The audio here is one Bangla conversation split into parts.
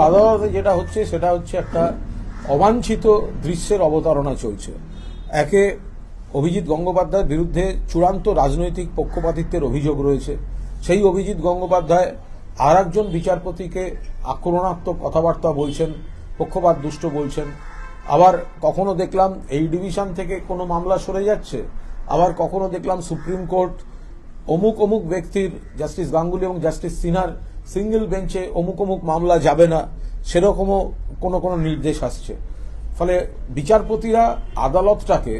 আদালতে যেটা হচ্ছে সেটা হচ্ছে একটা অবাঞ্ছিত দৃশ্যের অবতারণা চলছে। একে অভিজিৎ গঙ্গোপাধ্যায়ের বিরুদ্ধে চূড়ান্ত রাজনৈতিক পক্ষপাতিত্বের অভিযোগ রয়েছে। সেই অভিজিৎ গঙ্গোপাধ্যায় আর একজন বিচারপতিকে আক্রমণাত্মক কথাবার্তা বলছেন, পক্ষপাত দুষ্ট বলছেন। আবার কখনো দেখলাম এই ডিভিশন থেকে কোনো মামলা সরে যাচ্ছে, আবার কখনো দেখলাম সুপ্রিম কোর্ট অমুক অমুক ব্যক্তির, জাস্টিস গাঙ্গুলি এবং জাস্টিস সিনহার সিঙ্গেল বেঞ্চে অমুক অমুক মামলা যাবে না, সেরকমও কোনো কোনো নির্দেশ আসছে। ফলে বিচারপতিরা আদালতটাকে,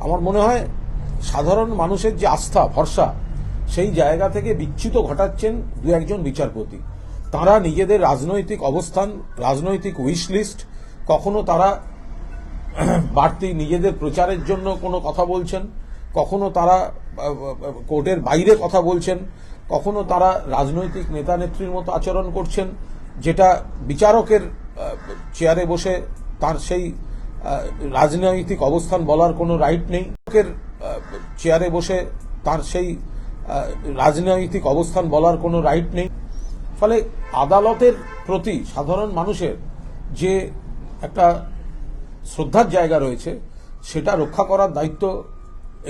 আমার মনে হয় সাধারণ মানুষের যে আস্থা ভরসা, সেই জায়গা থেকে বিচ্যুত ঘটাচ্ছেন দু একজন বিচারপতি। তারা নিজেদের রাজনৈতিক অবস্থান, রাজনৈতিক উইশ লিস্ট, কখনো তারা বাড়তি নিজেদের প্রচারের জন্য কোনো কথা বলছেন, কখনো তারা কোর্টের বাইরে কথা বলছেন, কখনো তারা রাজনৈতিক নেতা নেত্রীর মতো আচরণ করছেন, যেটা বিচারকের চেয়ারে বসে তার সেই রাজনৈতিক অবস্থান বলার কোনো রাইট নেই। চেয়ারে বসে তার সেই রাজনৈতিক অবস্থান বলার কোনো রাইট নেই। ফলে আদালতের প্রতি সাধারণ মানুষের যে একটা শ্রদ্ধার জায়গা রয়েছে, সেটা রক্ষা করার দায়িত্ব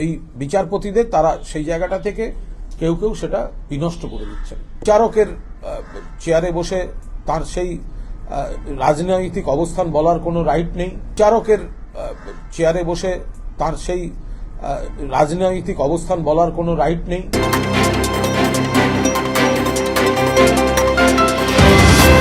এই বিচারপতিদের। তারা সেই জায়গাটা থেকে কেউ কেউ সেটা বিনষ্ট করে দিচ্ছেন। বিচারকের চেয়ারে বসে তার সেই রাজনৈতিক অবস্থান বলার কোনো রাইট নেই। বিচারকের চেয়ারে বসে তার সেই রাজনৈতিক অবস্থান বলার কোনো রাইট নেই।